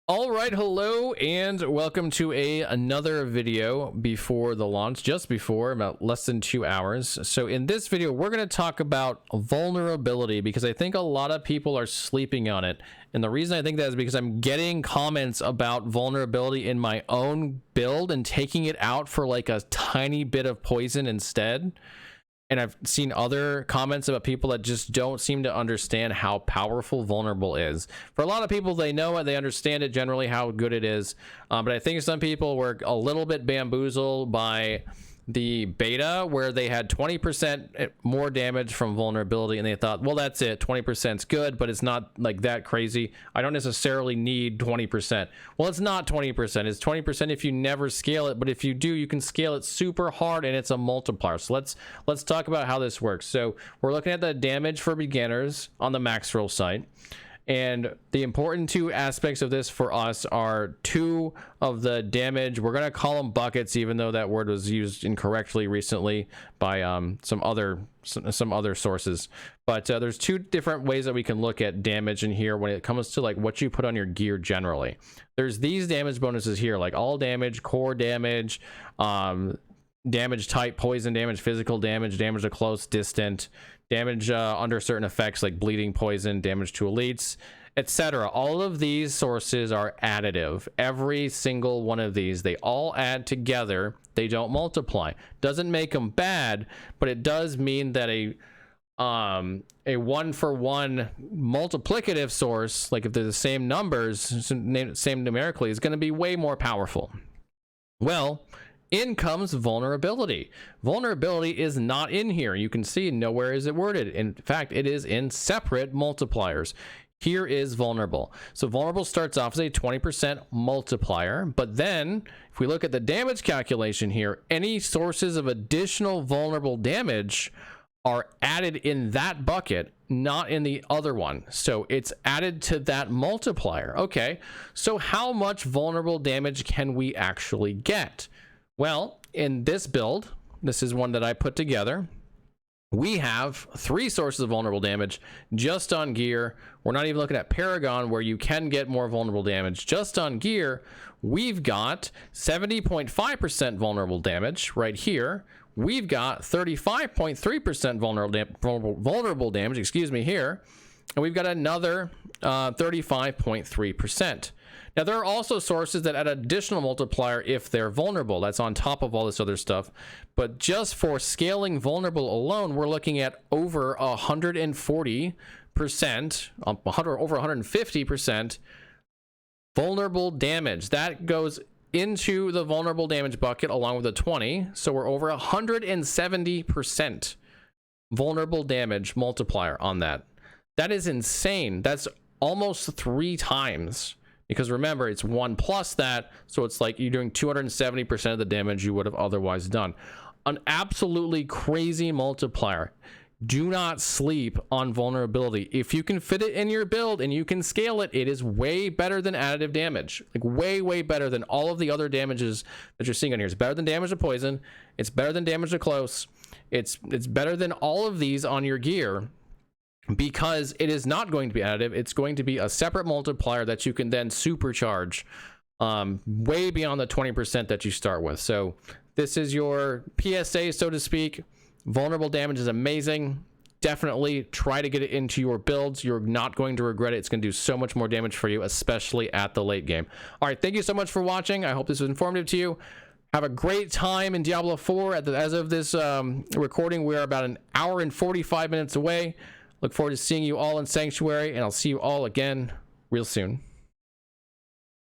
All right, hello and welcome to another video before the launch, just before, about less than 2 hours. So in this video, we're going to talk about vulnerability because I think a lot of people are sleeping on it. And the reason I think that is because I'm getting comments about vulnerability in my own build and taking it out for like a tiny bit of poison instead. And I've seen other comments about people that just don't seem to understand how powerful vulnerable is. For a lot of people, they know it, they understand it generally, how good it is. But I think some people were a little bit bamboozled by the beta, where they had 20% more damage from vulnerability, and they thought, well, that's it, 20% is good, but it's not like that crazy. I don't necessarily need 20%. Well, it's not 20%. It's 20% if you never scale it, but if you do, you can scale it super hard, and it's a multiplier. So let's talk about how this works. So we're looking at the damage for beginners on the max roll site. And the important two aspects of this for us are two of the damage. We're going to call them buckets, even though that word was used incorrectly recently by some other sources. But there's two different ways that we can look at damage in here when it comes to like what you put on your gear generally. There's these damage bonuses here, like all damage, core damage, damage type, poison damage, physical damage, damage to close, distant, damage under certain effects like bleeding, poison, damage to elites, etc. All of these sources are additive. Every single one of these, they all add together. They don't multiply. Doesn't make them bad, but it does mean that a one-for-one multiplicative source, like if they're the same numbers, same numerically, is going to be way more powerful. Well, in comes vulnerability. Vulnerability is not in here. You can see nowhere is it worded. In fact, it is in separate multipliers. Here is vulnerable. So vulnerable starts off as a 20% multiplier, but then if we look at the damage calculation here, any sources of additional vulnerable damage are added in that bucket, not in the other one. So it's added to that multiplier. Okay, so how much vulnerable damage can we actually get? Well, in this build, this is one that I put together. We have 3 sources of vulnerable damage just on gear. We're not even looking at Paragon, where you can get more vulnerable damage. Just on gear, we've got 70.5% vulnerable damage right here. We've got 35.3% vulnerable damage, excuse me, here. And we've got another 35.3%. Now, there are also sources that add additional multiplier if they're vulnerable. That's on top of all this other stuff. But just for scaling vulnerable alone, we're looking at over 140%, over 150% vulnerable damage. That goes into the vulnerable damage bucket along with the 20. So we're over 170% vulnerable damage multiplier on that. That is insane. That's almost 3 times. Because remember, it's 1 plus that, so it's like you're doing 270% of the damage you would have otherwise done. An absolutely crazy multiplier. Do not sleep on vulnerability. If you can fit it in your build and you can scale it, it is way better than additive damage. Like way better than all of the other damages that you're seeing on here. It's better than damage to poison. It's better than damage to close. It's better than all of these on your gear. Because it is not going to be additive. It's going to be a separate multiplier that you can then supercharge way beyond the 20% that you start with. So this is your PSA, so to speak. Vulnerable damage is amazing. Definitely try to get it into your builds. You're not going to regret it. It's going to do so much more damage for you, especially at the late game. All right, thank you so much for watching. I hope this was informative to you. Have a great time in Diablo 4. As of this recording, we are about an hour and 45 minutes away. Look forward to seeing you all in Sanctuary, and I'll see you all again real soon.